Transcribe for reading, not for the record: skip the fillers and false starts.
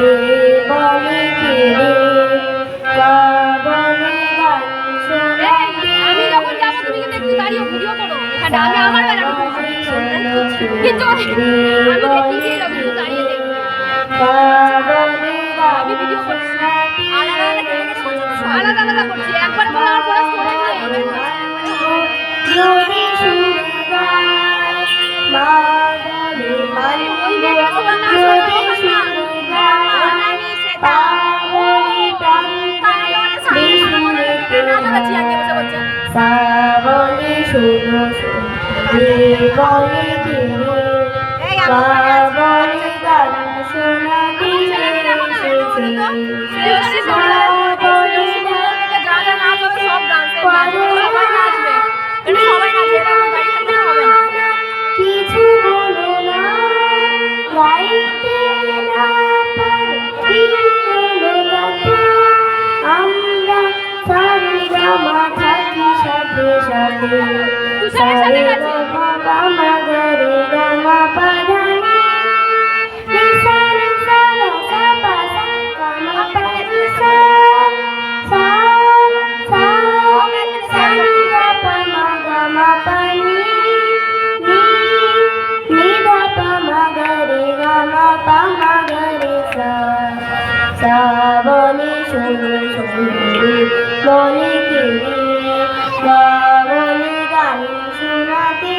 রে বলে কে রে কাবলে গান শোনে আমি যখন যাবো তুমি কিন্তু একটু দাঁড়িয়ে ভিডিও করো এখানে আমি আমার বেলাটা কিন্তু আমি দেখিয়ে যাবো একটু দাঁড়িয়ে দেখবি আমি ভিডিও করছি আলাদা আলাদা করছি একবার বলে আমার পুরো স্টোরেজ নেই যদি সুরে গায় মা বলে মানে ওই মেয়েটা শোন না যদি সুরে গায় তা বলে প্রাণ বিশুরে সা বলে শোনো রে বলে কে রে কা বলে গান শোনাতে কিছু বলো না গাইতে না পারি বলো তাতে আমরা সারে গামা থাকি সাথে সাথে সারে গামা মাগরে গামা পাধানি নিসারে সারা সাপা গামা পারি সা সা সা সারে গাপা গামা পানি নি নিদা পা মাগরে গামা পা মাগরে সা সা বলে শোনো শোনো বলে